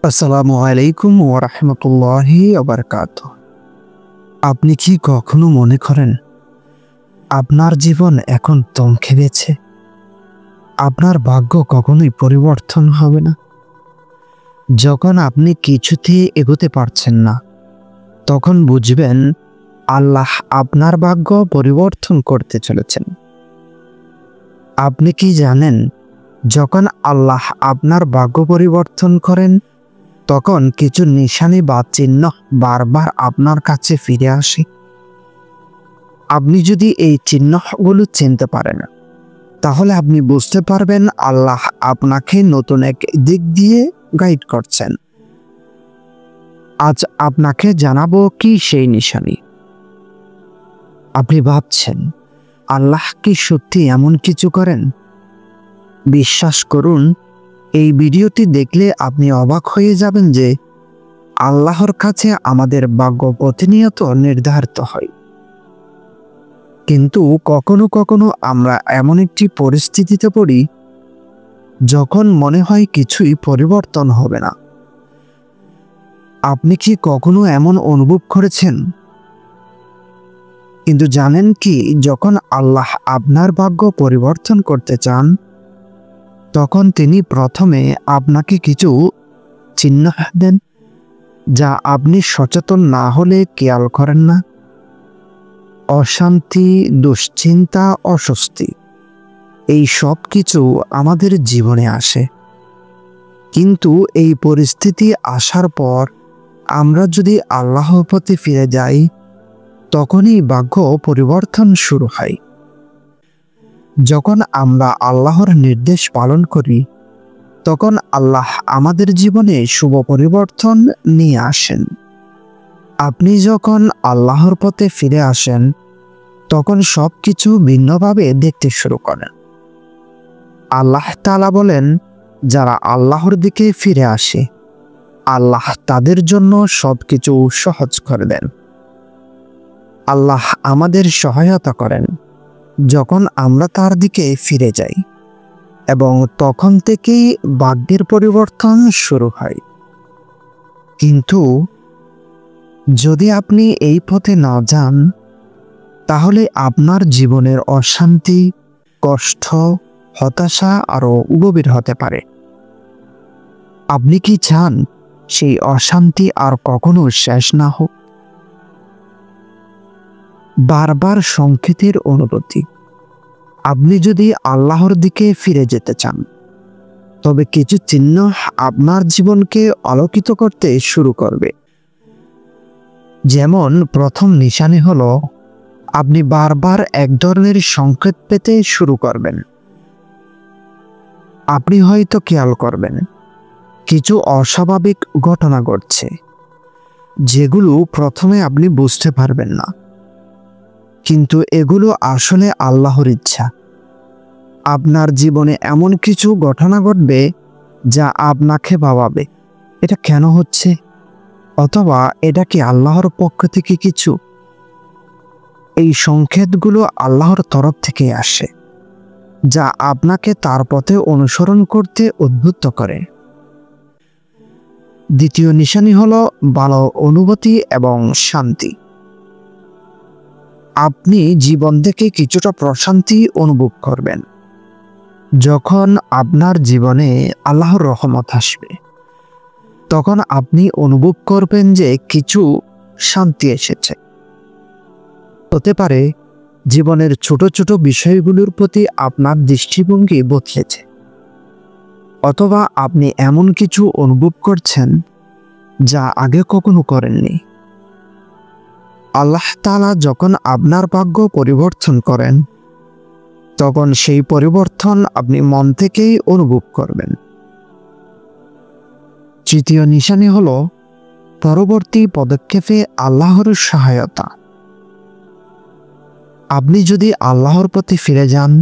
আসসালামু আলাইকুম ওয়া রাহমাতুল্লাহি ওয়া বারাকাতুহু। আপনি কি কখনো মনে করেন আপনার জীবন এখন থমকে গেছে? আপনার ভাগ্য কখনোই পরিবর্তন হবে না? যখন আপনি কিছুতেই এগোতে পারছেন না, তখন বুঝবেন আল্লাহ আপনার ভাগ্য পরিবর্তন করতে চলেছেন। আপনি কি জানেন, যখন আল্লাহ আপনার ভাগ্য পরিবর্তন করেন, তখন কিছু নিশানি বা চিহ্ন বারবার আপনার কাছে ফিরে আসে। আপনি যদি এই চিহ্নগুলো চিনতে পারেন, তাহলে আপনি বুঝতে পারবেন আল্লাহ আপনাকে নতুন এক দিক দিয়ে গাইড করছেন। আজ আপনাকে জানাবো কি সেই নিশানি। আপনি ভাবছেন আল্লাহ কি সত্যি এমন কিছু করেন? বিশ্বাস করুন, এই ভিডিওটি দেখলে আপনি অবাক হয়ে যাবেন যে আল্লাহর কাছে আমাদের ভাগ্য প্রতিনিয়ত নির্ধারিত হয়। কিন্তু কখনো কখনো আমরা এমন একটি পরিস্থিতিতে পড়ি যখন মনে হয় কিছুই পরিবর্তন হবে না। আপনি কি কখনো এমন অনুভব করেছেন? কিন্তু জানেন কি, যখন আল্লাহ আপনার ভাগ্য পরিবর্তন করতে চান, তখন তিনি প্রথমে আপনাকে কিছু চিহ্ন দেন, যা আপনি সচেতন না হলে খেয়াল করেন না। অশান্তি, দুশ্চিন্তা, অস্বস্তি, এই সব কিছু আমাদের জীবনে আসে। কিন্তু এই পরিস্থিতি আসার পর আমরা যদি আল্লাহর প্রতি ফিরে যাই, তখনই ভাগ্য পরিবর্তন শুরু হয়। যখন আমরা আল্লাহর নির্দেশ পালন করি, তখন আল্লাহ আমাদের জীবনে শুভ পরিবর্তন নিয়ে আসেন। আপনি যখন আল্লাহর পথে ফিরে আসেন, তখন সবকিছু ভিন্নভাবে দেখতে শুরু করেন। আল্লাহ তাআলা বলেন, যারা আল্লাহর দিকে ফিরে আসে, আল্লাহ তাদের জন্য সবকিছু সহজ করে দেন। আল্লাহ আমাদের সহায়তা করেন যখন আমরা তার দিকে ফিরে যাই, এবং তখন থেকেই ভাগ্যের পরিবর্তন শুরু হয়। কিন্তু যদি আপনি এই পথে না যান, তাহলে আপনার জীবনের অশান্তি, কষ্ট, হতাশা আরো গভীর হতে পারে। আপনি কি চান সেই অশান্তি আর কখনো শেষ না হোক? বারবার সংকেতের অনুভূতি। আপনি যদি আল্লাহর দিকে ফিরে যেতে চান, তবে কিছু চিহ্ন আপনার জীবনকে আলোকিত করতে শুরু করবে। যেমন প্রথম নিশানি হলো, আপনি বারবার এক ধরনের সংকেত পেতে শুরু করবেন। আপনি হয়তো খেয়াল করবেন কিছু অস্বাভাবিক ঘটনা ঘটছে, যেগুলো প্রথমে আপনি বুঝতে পারবেন না, কিন্তু এগুলো আসলে আল্লাহর ইচ্ছা। আপনার জীবনে এমন কিছু ঘটনা ঘটবে যা আপনাকে ভাবাবে, এটা কেন হচ্ছে, অথবা এটা কি আল্লাহর পক্ষ থেকে কিছু। এই সংকেতগুলো আল্লাহর তরফ থেকে আসে, যা আপনাকে তার পথে অনুসরণ করতে উদ্বুদ্ধ করে। দ্বিতীয় নিশানি হলো ভালো অনুভূতি এবং শান্তি। আপনি জীবন থেকে কিছুটা প্রশান্তি অনুভব করবেন যখন আপনার জীবনে আল্লাহর রহমত আসবে। তখন আপনি অনুভব করবেন যে কিছু শান্তি এসেছে। হতে পারে জীবনের ছোট ছোট বিষয়গুলোর প্রতি আপনার দৃষ্টিভঙ্গি বদলেছে, অথবা আপনি এমন কিছু অনুভব করছেন যা আগে কখনো করেননি। আল্লাহ তাআলা যখন আপনার ভাগ্য পরিবর্তন করেন, তখন সেই পরিবর্তন আপনি মন থেকেই অনুভব করবেন। তৃতীয় নিশানি হলো পরবর্তী পদক্ষেপে আল্লাহর সহায়তা। আপনি যদি আল্লাহর পথে ফিরে যান,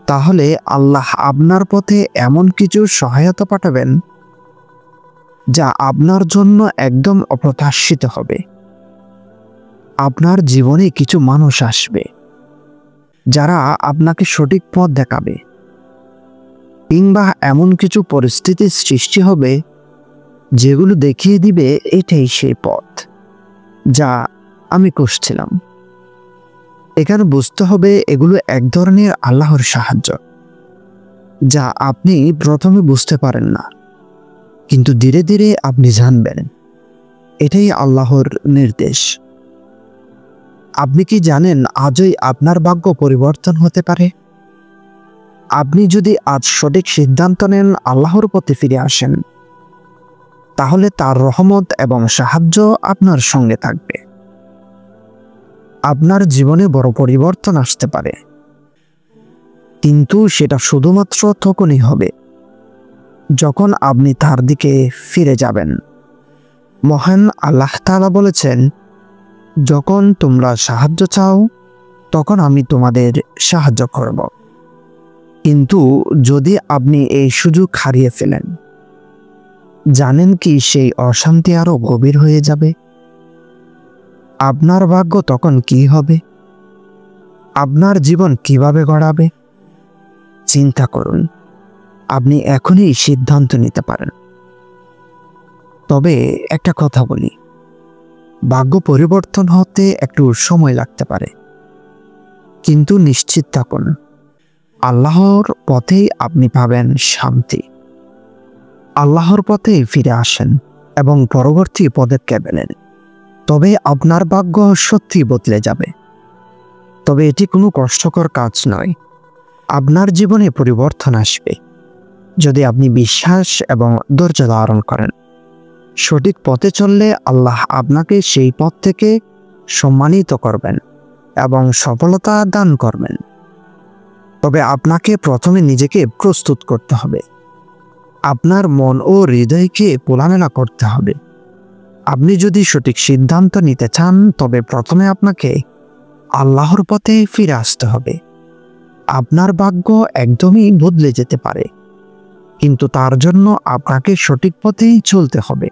তাহলে আল্লাহ আপনার পথে এমন কিছু সহায়তা পাঠাবেন যা আপনার জন্য একদম অপ্রত্যাশিত হবে। আপনার জীবনে কিছু মানুষ আসবে যারা আপনাকে সঠিক পথ দেখাবে, কিংবা এমন কিছু পরিস্থিতির সৃষ্টি হবে যেগুলো দেখিয়ে দিবে এটাই সেই পথ যা আমি খুঁজছিলাম। এখানে বুঝতে হবে এগুলো এক ধরনের আল্লাহর সাহায্য, যা আপনি প্রথমে বুঝতে পারেন না, কিন্তু ধীরে ধীরে আপনি জানবেন এটাই আল্লাহর নির্দেশ। আপনি কি জানেন আজই আপনার ভাগ্য পরিবর্তন হতে পারে? আপনি যদি আজ সঠিক সিদ্ধান্ত নেন, আল্লাহর পথে ফিরে আসেন, তাহলে তার রহমত এবং সাহায্য আপনার সঙ্গে থাকবে। আপনার জীবনে বড় পরিবর্তন আসতে পারে, কিন্তু সেটা শুধুমাত্র তখনই হবে যখন আপনি তার দিকে ফিরে যাবেন। মহান আল্লাহ তাআলা বলেছেন, যখন তোমরা সাহায্য চাও তখন আমি তোমাদের সাহায্য করব। কিন্তু যদি আপনি এই সুযোগ হারিয়ে ফেলেন, জানেন কি সেই অশান্তি আরো গভীর হয়ে যাবে? আপনার ভাগ্য তখন কি হবে? আপনার জীবন কিভাবে গড়াবে? চিন্তা করুন। আপনি এখনই সিদ্ধান্ত নিতে পারেন। তবে একটা কথা বলি, ভাগ্য পরিবর্তন হতে একটু সময় লাগতে পারে, কিন্তু নিশ্চিত থাকুন আল্লাহর পথেই আপনি পাবেন শান্তি। আল্লাহর পথে ফিরে আসেন এবং পরবর্তী পদক্ষেপ নেন, তবে আপনার ভাগ্য সত্যি বদলে যাবে। তবে এটি কোনো কষ্টকর কাজ নয়। আপনার জীবনে পরিবর্তন আসবে যদি আপনি বিশ্বাস এবং ধৈর্য ধারণ করেন। সঠিক পথে চললে আল্লাহ আপনাকে সেই পথ থেকে সম্মানিত করবেন এবং সফলতা দান করবেন। তবে আপনাকে প্রথমে নিজেকে প্রস্তুত করতে হবে। আপনার মন ও হৃদয়কে খোলামেলা করতে হবে। আপনি যদি সঠিক সিদ্ধান্ত নিতে চান, তবে প্রথমে আপনাকে আল্লাহর পথে ফিরে আসতে হবে। আপনার ভাগ্য একদমই বদলে যেতে পারে, কিন্তু তার জন্য আপনাকে সঠিক পথেই চলতে হবে।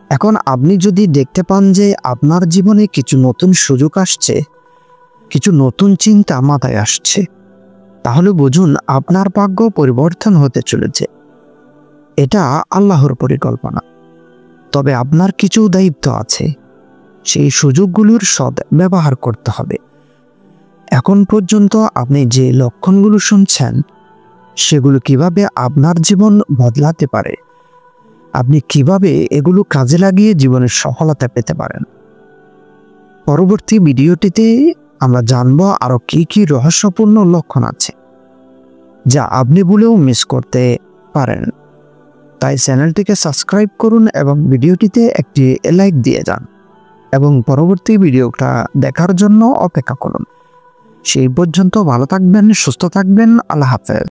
এখন আপনি যদি দেখতে পান যে আপনার জীবনে কিছু নতুন সুযোগ আসছে, কিছু নতুন চিন্তা মাথায় আসছে, তাহলে বুঝুন আপনার ভাগ্য পরিবর্তন হতে চলেছে। এটা আল্লাহর পরিকল্পনা। তবে আপনার কিছু দায়িত্ব আছে, সেই সুযোগগুলোর সৎ ব্যবহার করতে হবে। এখন পর্যন্ত আপনি যে লক্ষণগুলো শুনছেন, সেগুলো কিভাবে আপনার জীবন বদলাতে পারে, আপনি কিভাবে এগুলো কাজে লাগিয়ে জীবনের সফলতা পেতে পারেন। পরবর্তী ভিডিওটিতে আমরা জানব আরো কি কি রহস্যপূর্ণ লক্ষণ আছে যা আপনি ভুলেও মিস করতে পারেন। তাই চ্যানেলটিকে সাবস্ক্রাইব করুন এবং ভিডিওটিতে একটি লাইক দিয়ে যান এবং পরবর্তী ভিডিওটা দেখার জন্য অপেক্ষা করুন। সেই পর্যন্ত ভালো থাকবেন, সুস্থ থাকবেন। আল্লাহ হাফেজ।